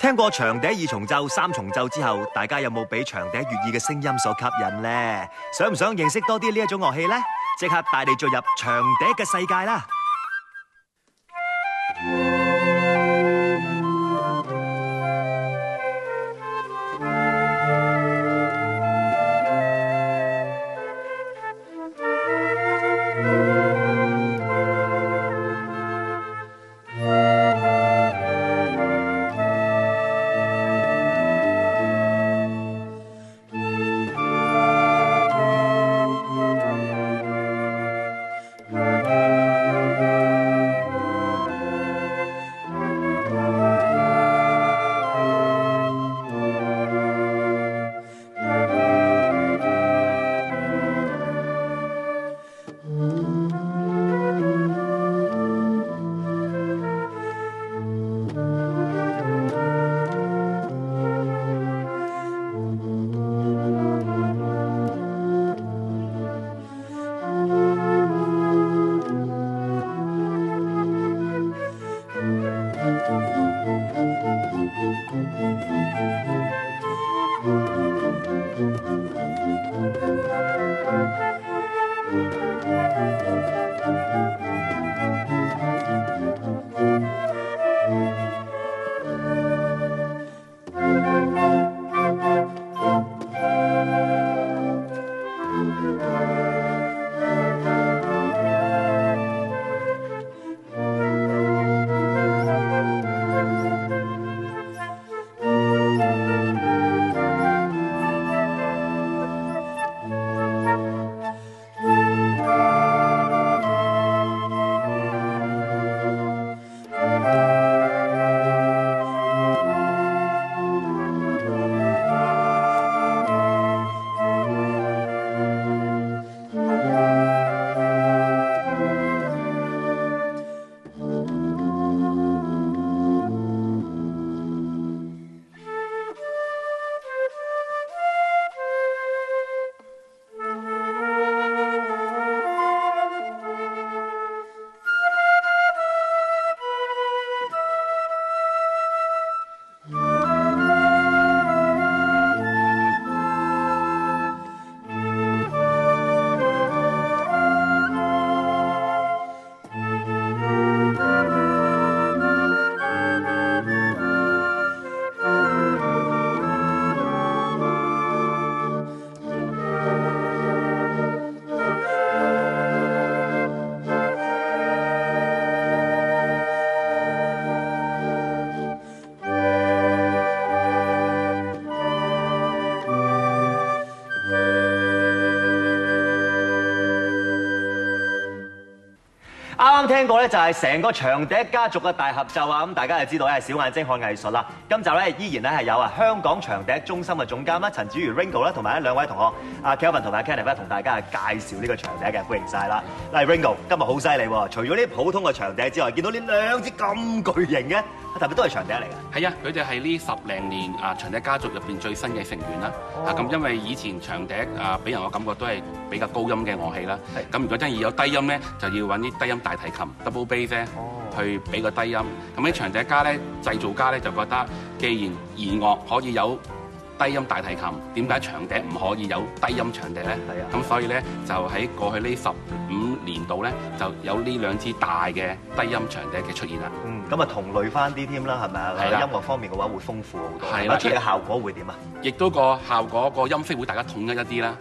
聽過長笛二重奏、三重奏之後，大家有冇俾長笛悅耳嘅聲音所吸引呢？想唔想認識多啲呢一種樂器呢？即刻帶你進入長笛嘅世界啦！啱聽過咧，就係成個長笛家族嘅大合奏啊！咁大家就知道咧係小眼睛看藝術啦。今集咧依然咧係有香港長笛中心嘅總監啦陳子瑜 Ringo 啦，同埋兩位同學Kelvin 同埋 Kenneth 咧同大家介紹呢個長笛嘅，歡迎晒啦！嗱 Ringo 今日好犀利喎，除咗呢普通嘅長笛之外，見到呢兩支咁巨型嘅，特別都係長笛嚟嘅。係啊，佢哋係呢10零年長笛家族入邊最新嘅成員啦。咁因為以前長笛俾人嘅感覺都係比較高音嘅樂器啦。咁如果真係要有低音咧，就要揾啲低音大提琴 double bass 咧，去俾個低音。咁啲長笛家咧、製造家咧就覺得，既然弦樂可以有低音大提琴，點解長笛唔可以有低音長笛咧？係啊。咁所以咧就喺過去呢15年度咧，就有呢兩支大嘅低音長笛嘅出現啦。咁啊同類翻啲添啦，係咪啊？係啦。音樂方面嘅話會豐富好多。係啦。出嚟嘅效果會點啊？亦都個效果個音色會大家統一一啲啦。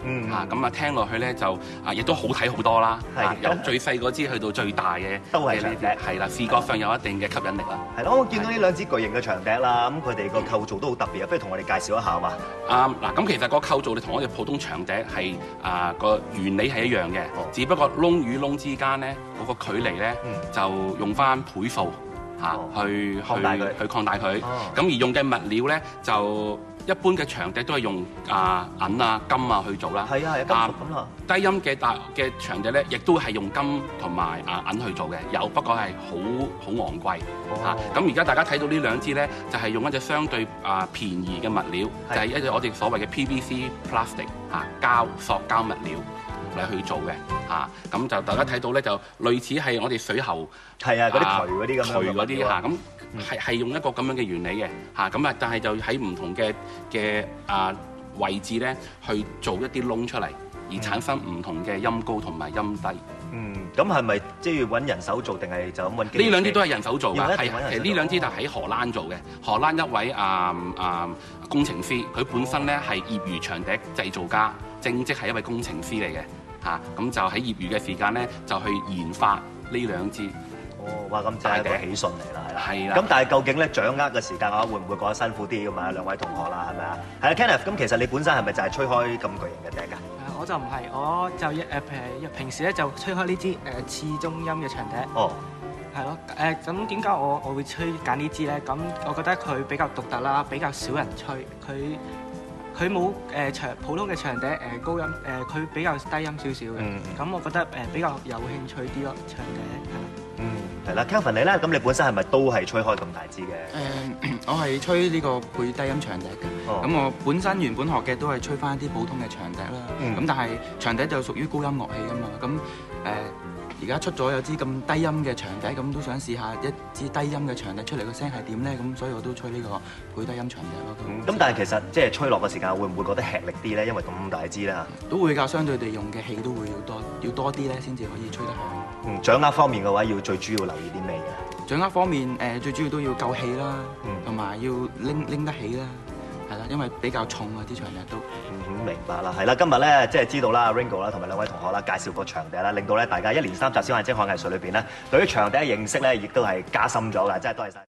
咁啊聽落去咧就亦都好睇好多啦。係。由最細嗰支去到最大嘅都係長笛。係啦，視覺上有一定嘅吸引力啦。係咯，我見到呢兩支巨型嘅長笛啦，咁佢哋個構造都好特別啊，不如同我哋介紹一下嘛。嗱，咁其實個構造你同我哋普通長笛係個原理係一樣嘅，只不過窿與窿之間咧嗰個距離咧就用翻倍數去擴大佢。咁而用嘅物料咧就一般嘅長笛都係用銀啊、金啊去做啦。係啊，係金屬咁啦。低音嘅長笛咧，亦都係用金同埋銀去做嘅，有不過係好昂貴嚇。咁而家大家睇到呢兩支咧，就係用一隻相對便宜嘅物料，就係一隻我哋所謂嘅 PVC plastic 塑膠物料。嚟去做嘅嚇。咁就大家睇到咧，就類似係我哋水喉係啊，嗰啲渠嗰啲咁樣渠嗰啲嚇，咁係用一個咁樣嘅原理嘅嚇。咁啊，但係就喺唔同嘅位置咧，去做一啲窿出嚟，而產生唔同嘅音高同埋音低。咁係咪即係要揾人手做定係就咁揾？呢兩啲都係人手做㗎，係其實呢兩啲就喺荷蘭做嘅。荷蘭一位工程師，佢本身咧係業餘長笛製造家，正職係一位工程師嚟嘅嚇。咁就喺業餘嘅時間咧，就去研發呢兩支。哇！咁就係一個喜訊嚟啦，係啦。係啦。咁但係究竟咧掌握嘅時間嘅話，會唔會覺得辛苦啲咁啊？兩位同學啦，係咪啊？係啦 ，Kenneth，咁其實你本身係咪就係吹開咁巨型嘅笛㗎？我就唔係，我就平時咧就吹開呢支次中音嘅長笛。哦。係咯，咁點解我會揀呢支咧？咁我覺得佢比較獨特啦，比較少人吹。佢冇普通嘅長笛高音，佢比較低音少少嘅。咁我覺得比較有興趣啲咯，長笛係啦。係啦 ，Kelvin 你咧，咁你本身係咪都係吹開咁大支嘅？我係吹呢個配低音長笛嘅。咁我本身原本學嘅都係吹翻一啲普通嘅長笛啦。咁但係長笛就屬於高音樂器㗎嘛。咁而家出咗有支咁低音嘅長笛，咁都想試下一支低音嘅長笛出嚟個聲係點咧？咁所以我都吹呢個配低音長笛咯。咁但係其實即係吹落嘅時間，會唔會覺得吃力啲咧？因為咁大支啦。都會㗎，相對地用嘅氣都會要多啲咧，先至可以吹得響。掌握方面嘅話，最主要留意啲咩嘅？掌握方面最主要都要夠氣啦，同埋要拎得起啦。係啦，因為比較重啊啲長笛都。明白啦，係啦，今日咧即係知道啦 ，Ringo 啦同埋兩位同學啦介紹個長笛啦，令到咧大家1連3集小眼睛學藝術裏邊咧，對於長笛嘅認識咧，亦都係加深咗㗎，真係多謝晒。